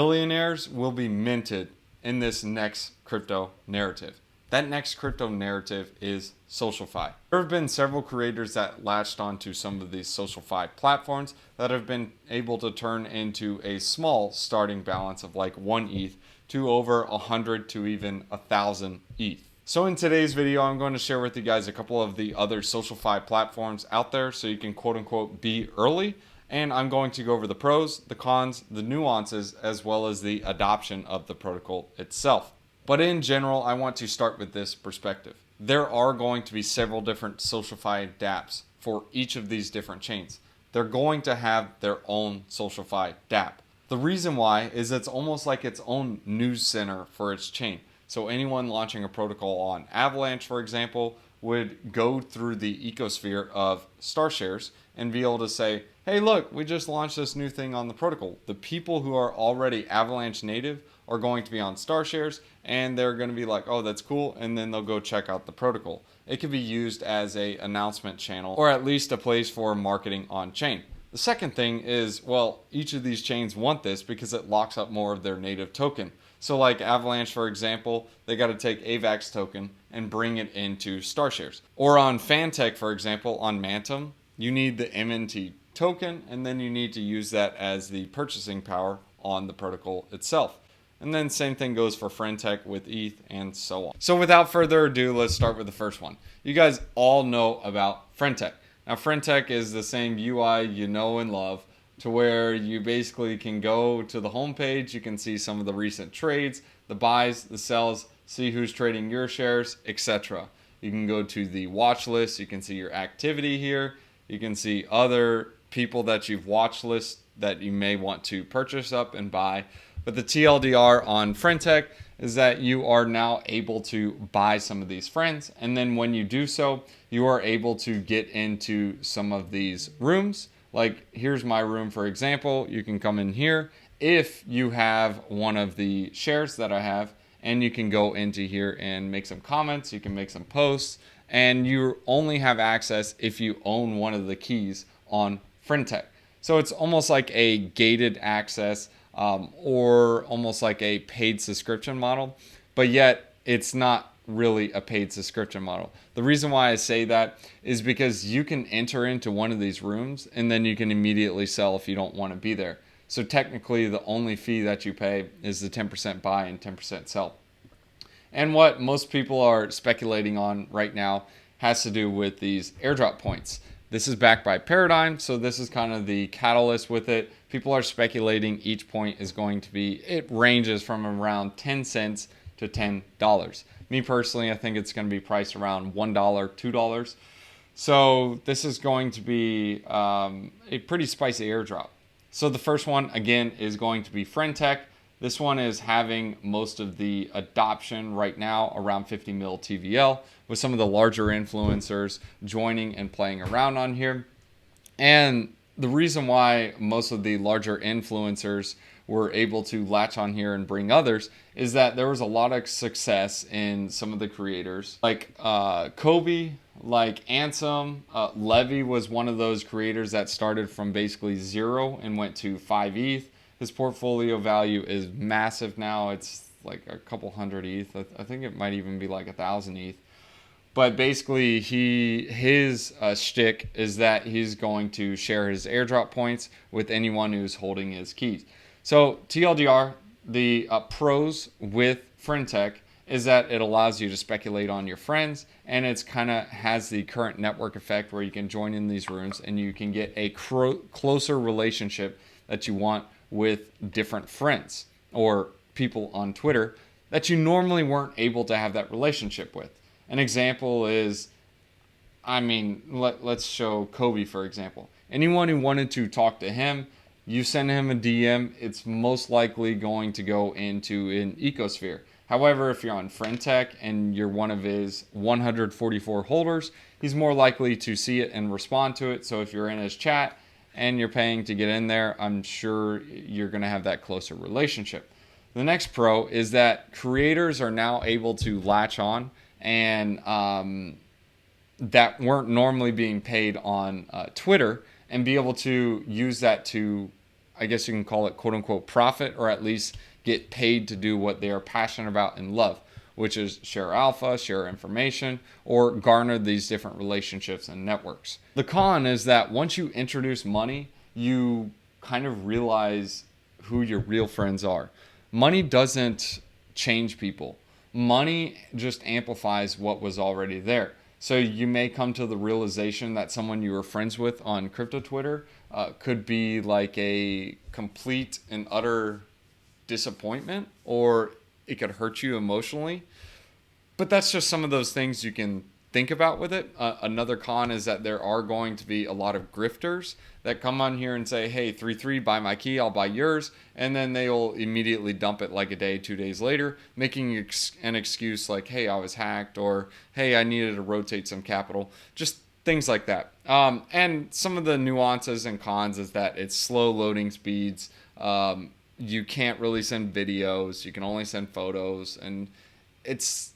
Billionaires will be minted in this next crypto narrative. That next crypto narrative is SocialFi. There have been several creators that latched onto some of these SocialFi platforms that have been able to turn into a small starting balance of like 1 ETH to over 100 to even 1,000 ETH. So in today's video, I'm going to share with you guys a couple of the other SocialFi platforms out there so you can quote unquote be early. And I'm going to go over the pros, the cons, the nuances, as well as the adoption of the protocol itself. But in general, I want to start with this perspective. There are going to be several different SocialFi dApps for each of these different chains. They're going to have their own SocialFi dApp. The reason why is it's almost like its own news center for its chain. So anyone launching a protocol on Avalanche, for example, would go through the ecosphere of StarShares and be able to say, hey, look, we just launched this new thing on the protocol. The people who are already Avalanche native are going to be on StarShares, and they're going to be like, oh, that's cool, and then they'll go check out the protocol. It could be used as an announcement channel, or at least a place for marketing on chain. The second thing is, well, each of these chains want this because it locks up more of their native token. So like Avalanche, for example, they got to take Avax token and bring it into StarShares. Or on FriendTech, for example, on Mantle, you need the MNT token, and then you need to use that as the purchasing power on the protocol itself. And then same thing goes for FriendTech with ETH and so on. So without further ado, let's start with the first one. You guys all know about FriendTech. Now FriendTech is the same UI you know and love, to where you basically can go to the homepage, you can see some of the recent trades, the buys, the sells, see who's trading your shares, etc. You can go to the watch list, you can see your activity here, you can see other people that you've watch list that you may want to purchase up and buy. But the TLDR on FriendTech is that you are now able to buy some of these friends, and then when you do so, you are able to get into some of these rooms. Like here's my room, for example. You can come in here if you have one of the shares that I have, and you can go into here and make some comments, you can make some posts, and you only have access if you own one of the keys on FriendTech. So it's almost like a gated access or almost like a paid subscription model, but yet it's not really a paid subscription model. The reason why I say that is because you can enter into one of these rooms and then you can immediately sell if you don't want to be there. So technically the only fee that you pay is the 10% buy and 10% sell. And what most people are speculating on right now has to do with these airdrop points. This is backed by Paradigm, so this is kind of the catalyst with it. People are speculating each point is going to be, it ranges from around 10 cents to $10. Me personally, I think it's going to be priced around $1, $2. So this is going to be a pretty spicy airdrop. So the first one, again, is going to be FriendTech. This one is having most of the adoption right now, around 50 mil TVL, with some of the larger influencers joining and playing around on here. And the reason why most of the larger influencers were able to latch on here and bring others is that there was a lot of success in some of the creators like Kobe, like Ansem. Levy was one of those creators that started from basically 0 and went to 5 ETH. His portfolio value is massive now. It's like a couple hundred ETH. I think it might even be like 1,000 ETH. But basically, his shtick is that he's going to share his airdrop points with anyone who's holding his keys. So TLDR, the pros with FriendTech is that it allows you to speculate on your friends, and it's kind of has the current network effect where you can join in these rooms and you can get a closer relationship that you want with different friends or people on Twitter that you normally weren't able to have that relationship with. An example is, let's show Kobe, for example. Anyone who wanted to talk to him, you send him a DM, it's most likely going to go into an ecosphere. However, if you're on FriendTech and you're one of his 144 holders, he's more likely to see it and respond to it. So if you're in his chat and you're paying to get in there, I'm sure you're going to have that closer relationship. The next pro is that creators are now able to latch on and that weren't normally being paid on Twitter and be able to use that to I guess you can call it quote unquote profit, or at least get paid to do what they are passionate about and love, which is share alpha, share information, or garner these different relationships and networks. The con is that once you introduce money, you kind of realize who your real friends are. Money doesn't change people. Money just amplifies what was already there. So you may come to the realization that someone you were friends with on crypto Twitter could be like a complete and utter disappointment, or it could hurt you emotionally. But that's just some of those things you can think about with it. Another con is that there are going to be a lot of grifters that come on here and say, hey, 3-3, buy my key, I'll buy yours. And then they'll immediately dump it like a day, 2 days later, making an excuse like, hey, I was hacked, or hey, I needed to rotate some capital. Just things like that. And some of the nuances and cons is that it's slow loading speeds. You can't really send videos. You can only send photos. And it's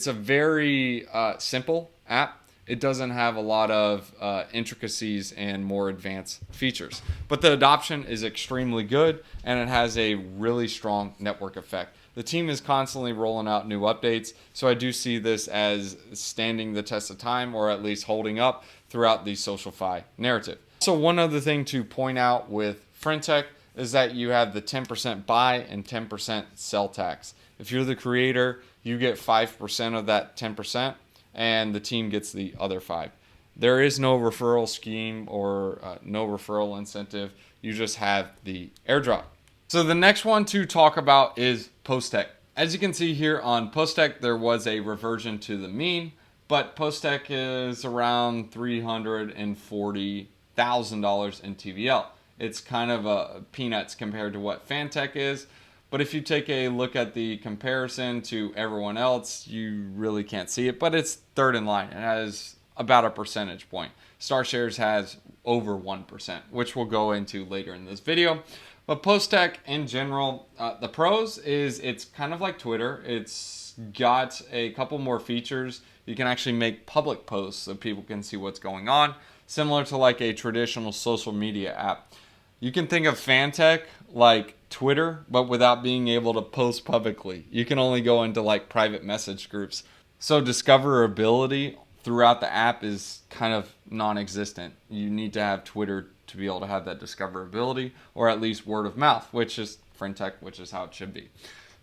a very simple app. It doesn't have a lot of intricacies and more advanced features. But the adoption is extremely good, and it has a really strong network effect. The team is constantly rolling out new updates, so I do see this as standing the test of time, or at least holding up throughout the SocialFi narrative. So one other thing to point out with FriendTech is that you have the 10% buy and 10% sell tax. If you're the creator, you get 5% of that 10%, and the team gets the other 5%. There is no referral scheme or no referral incentive. You just have the airdrop. So the next one to talk about is PostTech. As you can see here on PostTech, there was a reversion to the mean, but PostTech is around $340,000 in TVL. It's kind of peanuts compared to what FanTech is. But if you take a look at the comparison to everyone else, you really can't see it, but it's third in line. It has about a percentage point. StarShares has over 1%, which we'll go into later in this video. But PostTech in general, the pros is it's kind of like Twitter. It's got a couple more features. You can actually make public posts so people can see what's going on, similar to like a traditional social media app. You can think of FanTech like Twitter, but without being able to post publicly. You can only go into like private message groups. So discoverability throughout the app is kind of non-existent. You need to have Twitter to be able to have that discoverability, or at least word of mouth, which is FriendTech, which is how it should be.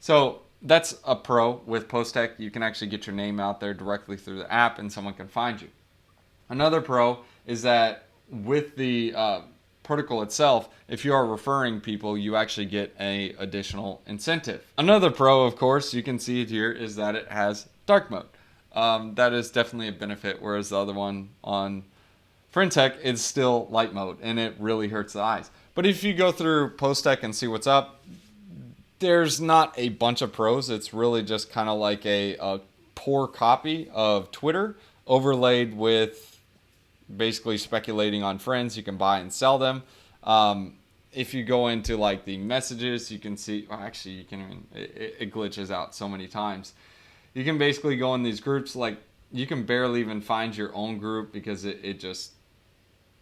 So that's a pro with PostTech. You can actually get your name out there directly through the app and someone can find you. Another pro is that with the protocol itself, if you are referring people, you actually get an additional incentive. Another pro, of course, you can see it here, is that it has dark mode. That is definitely a benefit, whereas the other one on FriendTech is still light mode, and it really hurts the eyes. But if you go through PostTech and see what's up, there's not a bunch of pros. It's really just kind of like a poor copy of Twitter overlaid with basically speculating on friends. You can buy and sell them. If you go into like the messages, you can see, well, actually you can even, it glitches out so many times. You can basically go in these groups, like you can barely even find your own group because it just,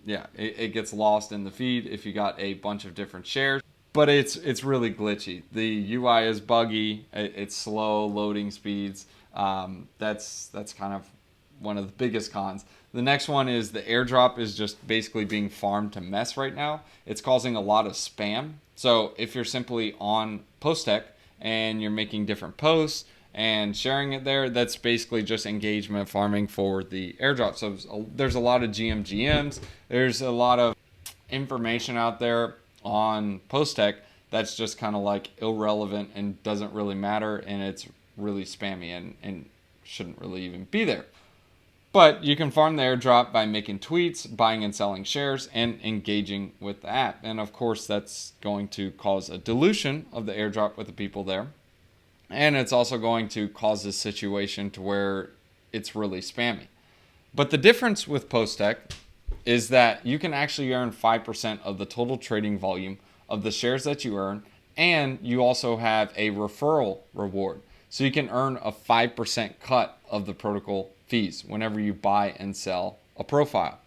yeah, it gets lost in the feed if you got a bunch of different shares. But it's really glitchy. The UI is buggy. It's slow loading speeds. That's kind of one of the biggest cons. The next one is the airdrop is just basically being farmed to mess right now. It's causing a lot of spam. So if you're simply on PostTech and you're making different posts and sharing it there, that's basically just engagement farming for the airdrop. So there's a lot of GMs. There's a lot of information out there on PostTech that's just kind of like irrelevant and doesn't really matter, and it's really spammy and shouldn't really even be there. But you can farm the airdrop by making tweets, buying and selling shares, and engaging with the app. And of course, that's going to cause a dilution of the airdrop with the people there. And it's also going to cause this situation to where it's really spammy. But the difference with PostTech is that you can actually earn 5% of the total trading volume of the shares that you earn, and you also have a referral reward. So you can earn a 5% cut of the protocol fees whenever you buy and sell a profile.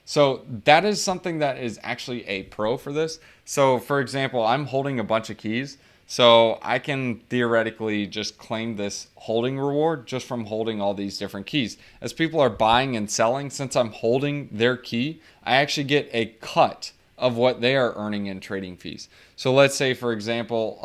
So that is something that is actually a pro for this. So for example, I'm holding a bunch of keys. So I can theoretically just claim this holding reward just from holding all these different keys. As people are buying and selling, since I'm holding their key, I actually get a cut of what they are earning in trading fees. So let's say, for example,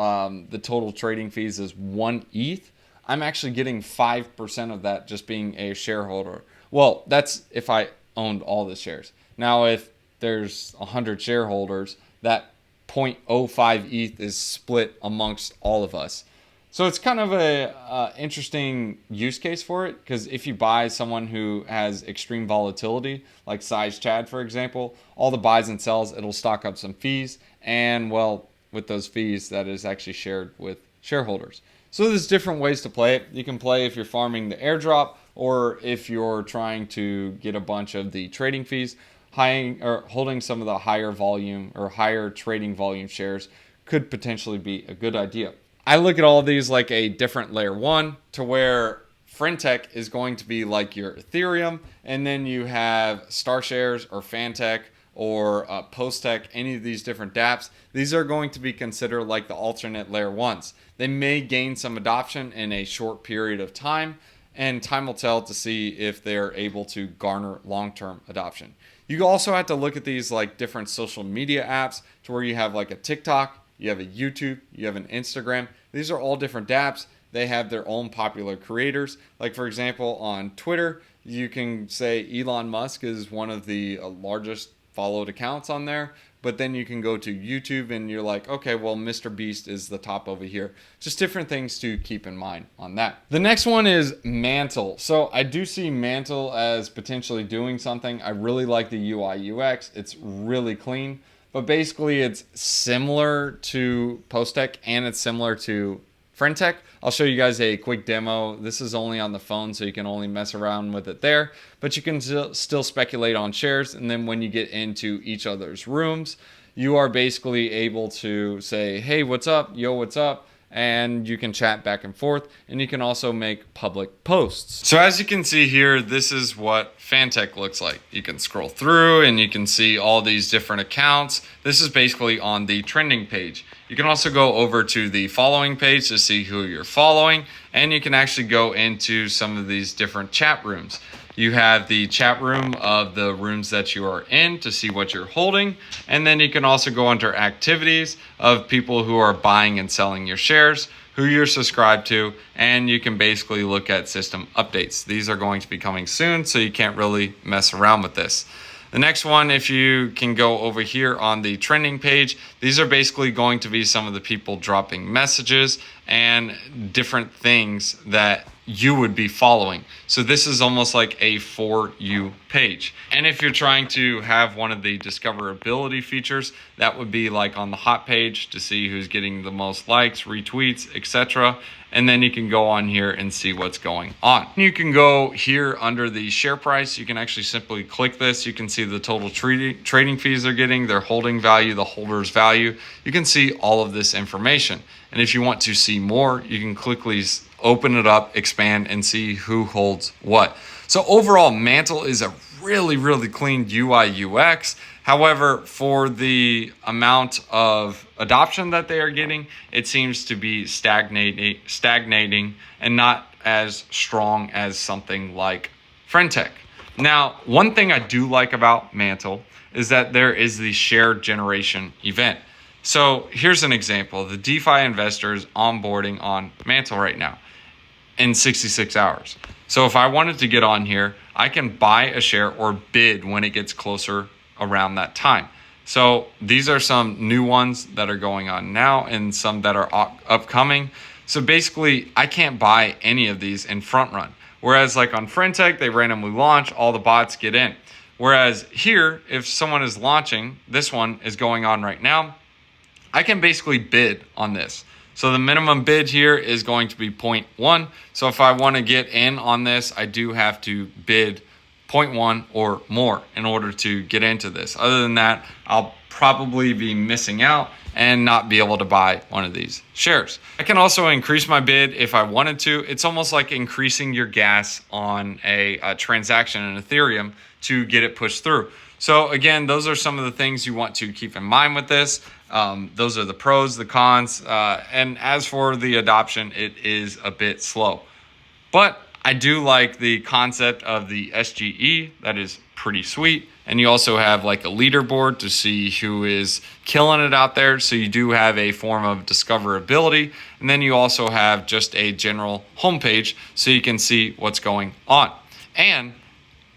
the total trading fees is 1 ETH. I'm actually getting 5% of that just being a shareholder. Well, that's if I owned all the shares. Now, if there's 100 shareholders, that 0.05 ETH is split amongst all of us. So it's kind of a interesting use case for it, because if you buy someone who has extreme volatility, like Size Chad, for example, all the buys and sells, it'll stock up some fees. And well, with those fees, that is actually shared with shareholders. So there's different ways to play it. You can play if you're farming the airdrop, or if you're trying to get a bunch of the trading fees. Holding some of the higher volume or higher trading volume shares could potentially be a good idea. I look at all of these like a different layer one, to where FriendTech is going to be like your Ethereum, and then you have StarShares or FanTech or PostTech, any of these different dApps. These are going to be considered like the alternate layer ones. They may gain some adoption in a short period of time, and time will tell to see if they're able to garner long-term adoption. You also have to look at these like different social media apps, to where you have like a TikTok, you have a YouTube, you have an Instagram. These are all different dApps. They have their own popular creators. Like for example, on Twitter, you can say Elon Musk is one of the largest followed accounts on there. But then you can go to YouTube and you're like, okay, well, Mr. Beast is the top over here. Just different things to keep in mind on that. The next one is Mantle. So I do see Mantle as potentially doing something. I really like the UI UX. It's really clean. But basically, it's similar to PostTech and it's similar to FriendTech. I'll show you guys a quick demo. This is only on the phone, so you can only mess around with it there, but you can still speculate on shares. And then when you get into each other's rooms, you are basically able to say, hey, what's up? Yo, what's up? And you can chat back and forth, and you can also make public posts. So as you can see here, this is what FanTech looks like. You can scroll through and you can see all these different accounts. This is basically on the trending page. You can also go over to the following page to see who you're following, and you can actually go into some of these different chat rooms. You have the chat room of the rooms that you are in to see what you're holding. And then you can also go under activities of people who are buying and selling your shares, who you're subscribed to, and you can basically look at system updates. These are going to be coming soon, so you can't really mess around with this. The next one, if you can go over here on the trending page, these are basically going to be some of the people dropping messages and different things that you would be following. So this is almost like a For You page. And if you're trying to have one of the discoverability features, that would be like on the hot page to see who's getting the most likes, retweets, etc. And then you can go on here and see what's going on. You can go here under the share price. You can actually simply click this. You can see the total trading fees they're getting, their holding value, the holder's value. You can see all of this information. And if you want to see more, you can quickly open it up, expand, and see who holds what. So overall, Mantle is a really, really clean UI UX. However, for the amount of adoption that they are getting, it seems to be stagnating and not as strong as something like FriendTech. Now, one thing I do like about Mantle is that there is the share generation event. So here's an example. The DeFi investors onboarding on Mantle right now in 66 hours. So if I wanted to get on here, I can buy a share or bid when it gets closer around that time. So these are some new ones that are going on now and some that are upcoming. So basically, I can't buy any of these in front run. Whereas like on FriendTech, they randomly launch, all the bots get in. Whereas here, if someone is launching, this one is going on right now, I can basically bid on this. So the minimum bid here is going to be 0.1. So if I want to get in on this, I do have to bid 0.1 or more in order to get into this. Other than that, I'll probably be missing out and not be able to buy one of these shares. I can also increase my bid if I wanted to. It's almost like increasing your gas on a transaction in Ethereum to get it pushed through. So again, those are some of the things you want to keep in mind with this. Those are the pros, the cons, and as for the adoption, it is a bit slow. But I do like the concept of the SGE. That is pretty sweet. And you also have like a leaderboard to see who is killing it out there. So you do have a form of discoverability. And then you also have just a general homepage so you can see what's going on. And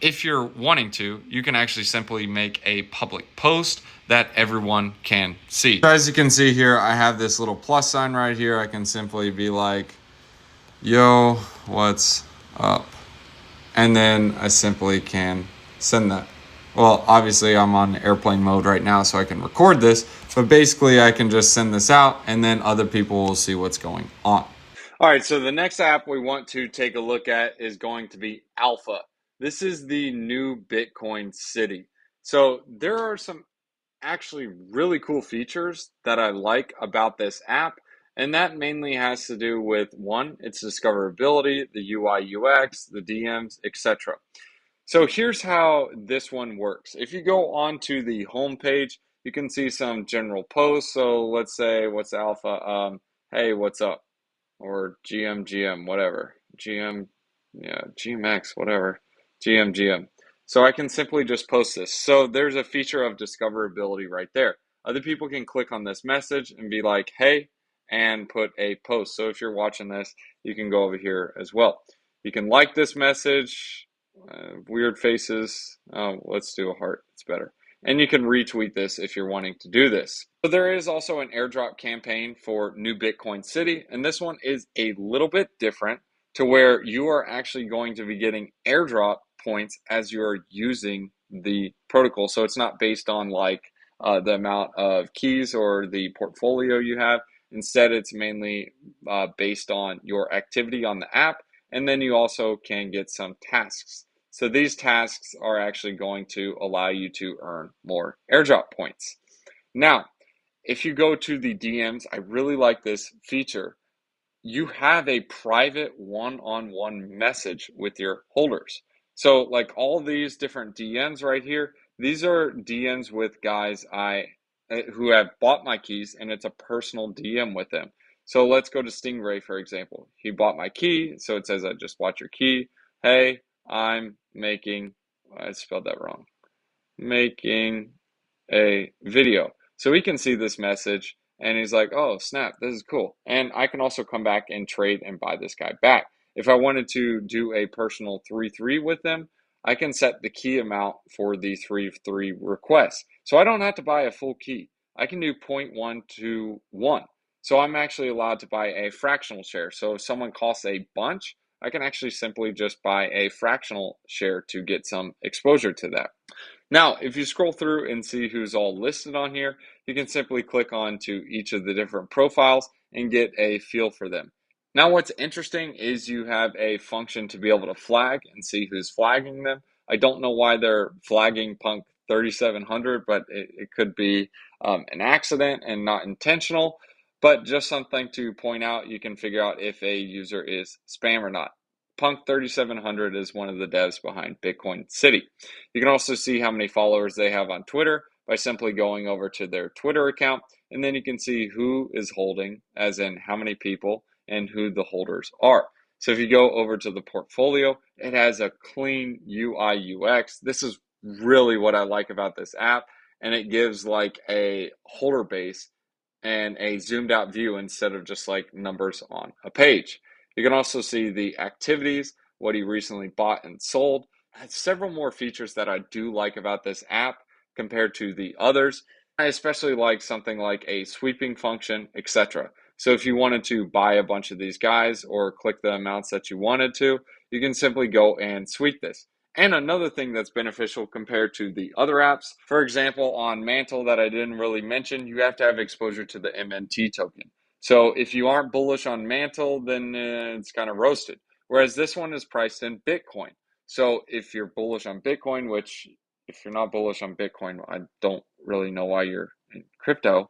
if you're wanting to, you can actually simply make a public post that everyone can see. So as you can see here, I have this little plus sign right here. I can simply be like, yo, what's up? And then I simply can send that. Well, obviously I'm on airplane mode right now, so I can record this, but basically I can just send this out and then other people will see what's going on. All right, so the next app we want to take a look at is going to be Alpha. This is the new Bitcoin city. So there are some actually really cool features that I like about this app. And that mainly has to do with one, its discoverability, the UI, UX, the DMs, etc. So here's how this one works. If you go onto the home page, you can see some general posts. So let's say, what's Alpha? Hey, what's up? Or GM, whatever. GM, yeah, GMX, whatever. GM. So I can simply just post this. So there's a feature of discoverability right there. Other people can click on this message and be like, hey, and put a post. So if you're watching this, you can go over here as well. You can like this message, weird faces. Oh, let's do a heart. It's better. And you can retweet this if you're wanting to do this. So there is also an airdrop campaign for New Bitcoin City, and this one is a little bit different to where you are actually going to be getting airdrop points as you're using the protocol. So it's not based on like the amount of keys or the portfolio you have. Instead, it's mainly based on your activity on the app, and then you also can get some tasks. So these tasks are actually going to allow you to earn more airdrop points. Now, if you go to the DMs, I really like this feature. You have a private one-on-one message with your holders. So like all these different DMs right here, these are DMs with guys who have bought my keys, and it's a personal DM with them. So let's go to Stingray, for example. He bought my key, so it says I just bought your key. Hey, I'm making, I spelled that wrong, making a video. So he can see this message and he's like, oh, snap, this is cool. And I can also come back and trade and buy this guy back. If I wanted to do a personal 3-3 with them, I can set the key amount for the 3-3 request. So I don't have to buy a full key. I can do 0.1 to 1. So I'm actually allowed to buy a fractional share. So if someone costs a bunch, I can actually simply just buy a fractional share to get some exposure to that. Now, if you scroll through and see who's all listed on here, you can simply click on to each of the different profiles and get a feel for them. Now, what's interesting is you have a function to be able to flag and see who's flagging them. I don't know why they're flagging Punk 3700, but it could be an accident and not intentional. But just something to point out, you can figure out if a user is spam or not. Punk 3700 is one of the devs behind Bitcoin City. You can also see how many followers they have on Twitter by simply going over to their Twitter account, and then you can see who is holding, as in how many people, and who the holders are. So if you go over to the portfolio, it has a clean UI UX. This is really what I like about this app, and it gives like a holder base and a zoomed out view instead of just like numbers on a page. You can also see the activities, what he recently bought and sold. Several more features that I do like about this app compared to the others. I especially like something like a sweeping function, etc. So if you wanted to buy a bunch of these guys or click the amounts that you wanted to, you can simply go and sweep this. And another thing that's beneficial compared to the other apps, for example, on Mantle that I didn't really mention, you have to have exposure to the MNT token. So if you aren't bullish on Mantle, then it's kind of roasted. Whereas this one is priced in Bitcoin. So if you're bullish on Bitcoin, which if you're not bullish on Bitcoin, I don't really know why you're in crypto.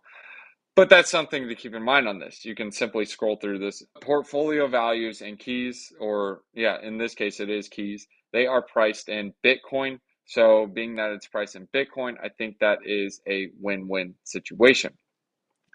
But that's something to keep in mind on this. You can simply scroll through this. Portfolio values and keys, or yeah, in this case it is keys. They are priced in Bitcoin. So being that it's priced in Bitcoin, I think that is a win-win situation.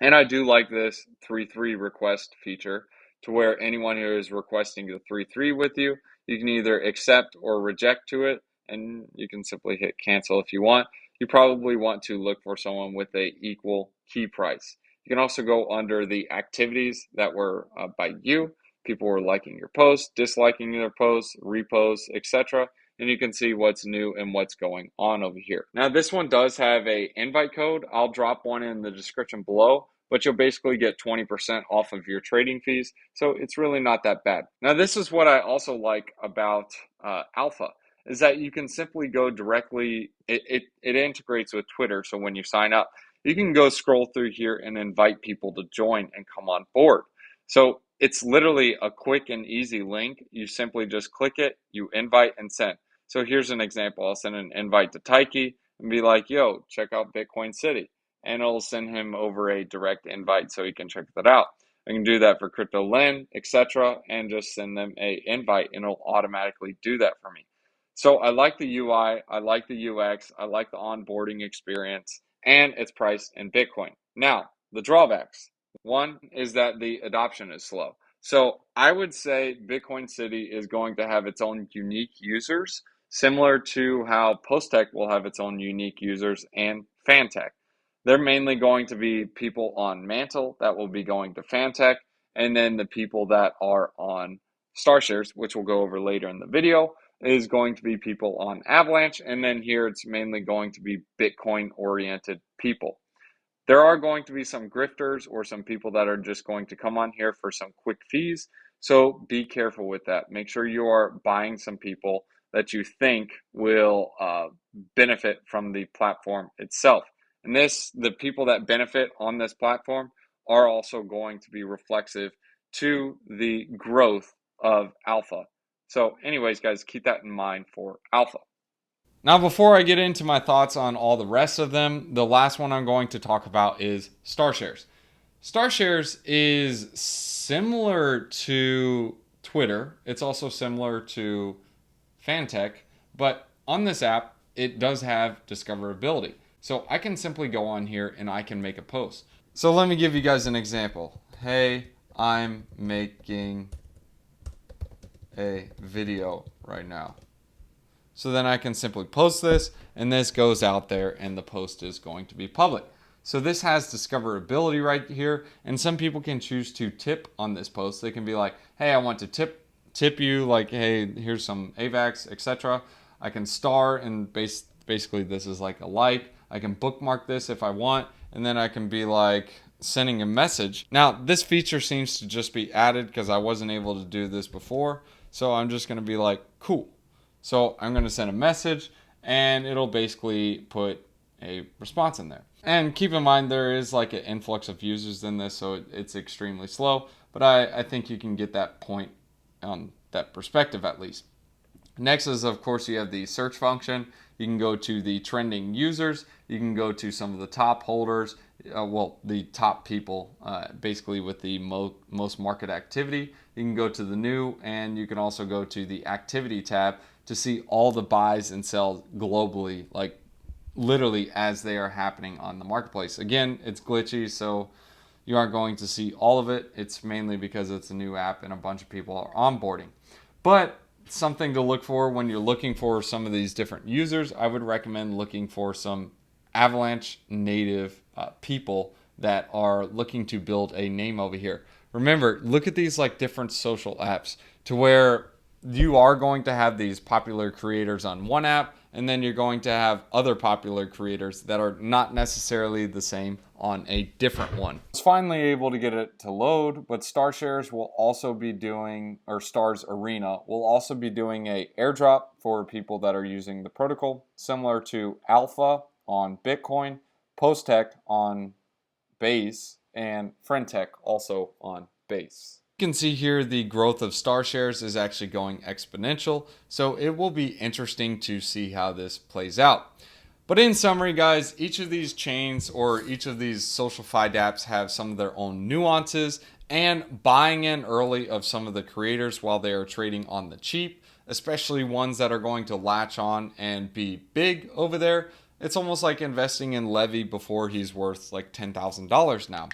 And I do like this 3-3 request feature to where anyone who is requesting the 3-3 with you, you can either accept or reject to it, and you can simply hit cancel if you want. You probably want to look for someone with a equal key price. You can also go under the activities that were by you. People were liking your posts, disliking their posts, reposts, etc. And you can see what's new and what's going on over here. Now, this one does have a invite code. I'll drop one in the description below, but you'll basically get 20% off of your trading fees. So it's really not that bad. Now, this is what I also like about Alpha, is that you can simply go directly, it integrates with Twitter. So when you sign up, you can go scroll through here and invite people to join and come on board. So it's literally a quick and easy link. You simply just click it, you invite and send. So here's an example. I'll send an invite to Taiki and be like, yo, check out Bitcoin City. And it'll send him over a direct invite so he can check that out. I can do that for Crypto Len, etc., and just send them a invite and it'll automatically do that for me. So I like the UI, I like the UX, I like the onboarding experience, and it's priced in Bitcoin. Now, the drawbacks. One is that the adoption is slow. So I would say Bitcoin City is going to have its own unique users, similar to how PostTech will have its own unique users and FanTech. They're mainly going to be people on Mantle that will be going to FanTech, and then the people that are on StarShares, which we'll go over later in the video, is going to be people on Avalanche, and then here it's mainly going to be Bitcoin-oriented people. There are going to be some grifters or some people that are just going to come on here for some quick fees, so be careful with that. Make sure you are buying some people that you think will benefit from the platform itself. And the people that benefit on this platform are also going to be reflexive to the growth of Alpha. So anyways, guys, keep that in mind for Alpha. Now, before I get into my thoughts on all the rest of them, the last one I'm going to talk about is StarShares. StarShares is similar to Twitter. It's also similar to FanTech, but on this app, it does have discoverability. So I can simply go on here and I can make a post. So let me give you guys an example. Hey, I'm making a video right now. So then I can simply post this and this goes out there and the post is going to be public. So this has discoverability right here, and some people can choose to tip on this post. They can be like, hey, I want to tip you, like, hey, here's some Avax, etc. I can star, and basically this is like a like. I can bookmark this if I want, and then I can be like sending a message. Now, this feature seems to just be added because I wasn't able to do this before. So I'm just going to be like, cool. So I'm going to send a message, and it'll basically put a response in there. And keep in mind, there is like an influx of users in this, so it's extremely slow. But I think you can get that point on that perspective at least. Next is, of course, you have the search function. You can go to the trending users. You can go to some of the top holders, the top people, basically with the most market activity. You can go to the new, and you can also go to the activity tab to see all the buys and sells globally, like literally as they are happening on the marketplace. Again, it's glitchy, so you aren't going to see all of it. It's mainly because it's a new app and a bunch of people are onboarding. But something to look for when you're looking for some of these different users, I would recommend looking for some Avalanche native people that are looking to build a name over here. Remember, look at these like different social apps to where you are going to have these popular creators on one app, and then you're going to have other popular creators that are not necessarily the same on a different one. I was finally able to get it to load, but StarShares will also be doing, or Stars Arena will also be doing a airdrop for people that are using the protocol, similar to Alpha on Bitcoin, PostTech on Base, and FriendTech also on Base. You can see here the growth of StarShares is actually going exponential, so it will be interesting to see how this plays out. But in summary, guys, each of these chains or each of these social-fied apps have some of their own nuances, and buying in early of some of the creators while they are trading on the cheap especially ones that are going to latch on and be big over there. It's almost like investing in Levy before he's worth like $10,000 now.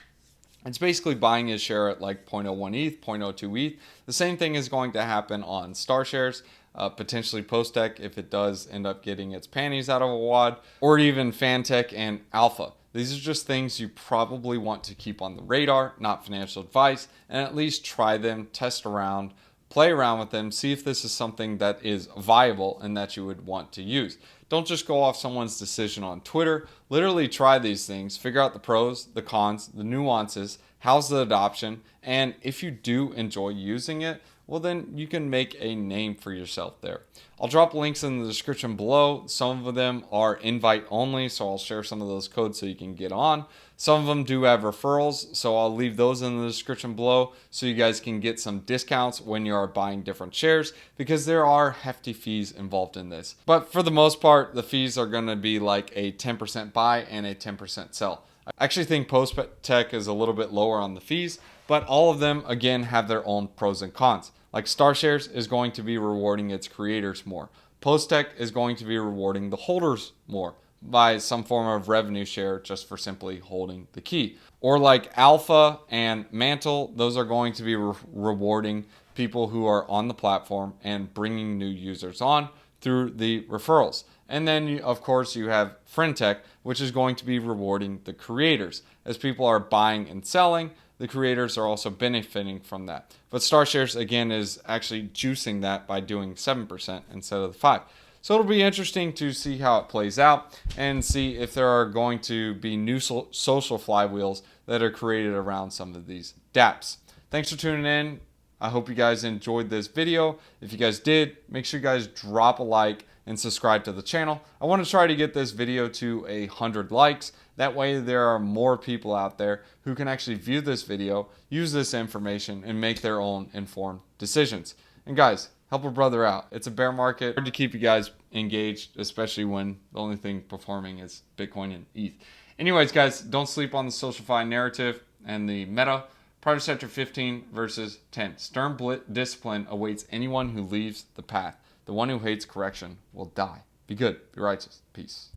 It's basically buying his share at like 0.01 ETH, 0.02 ETH. The same thing is going to happen on StarShares, potentially PostTech if it does end up getting its panties out of a wad, or even FanTech and Alpha. These are just things you probably want to keep on the radar, not financial advice, and at least try them, test around, play around with them, see if this is something that is viable and that you would want to use. Don't just go off someone's decision on Twitter. Literally try these things, figure out the pros, the cons, the nuances, how's the adoption, and if you do enjoy using it, well then you can make a name for yourself there. I'll drop links in the description below. Some of them are invite only, so I'll share some of those codes so you can get on. Some of them do have referrals, so I'll leave those in the description below so you guys can get some discounts when you are buying different shares, because there are hefty fees involved in this. But for the most part, the fees are going to be like a 10% buy and a 10% sell. I actually think PostTech is a little bit lower on the fees, but all of them, again, have their own pros and cons. Like StarShares is going to be rewarding its creators more. PostTech is going to be rewarding the holders more by some form of revenue share just for simply holding the key. Or like Alpha and Mantle, those are going to be rewarding people who are on the platform and bringing new users on through the referrals. And then, of course, you have FriendTech, which is going to be rewarding the creators. As people are buying and selling, the creators are also benefiting from that. But StarShares, again, is actually juicing that by doing 7% instead of the 5%. So it'll be interesting to see how it plays out and see if there are going to be new social flywheels that are created around some of these dApps. Thanks for tuning in. I hope you guys enjoyed this video. If you guys did, make sure you guys drop a like and subscribe to the channel. I want to try to get this video to 100 likes. That way there are more people out there who can actually view this video, use this information, and make their own informed decisions. And guys, help a brother out. It's a bear market. Hard to keep you guys engaged, especially when the only thing performing is Bitcoin and ETH. Anyways, guys, don't sleep on the SocialFi narrative and the meta. Private sector 15 versus 10. Stern discipline awaits anyone who leaves the path. The one who hates correction will die. Be good. Be righteous. Peace.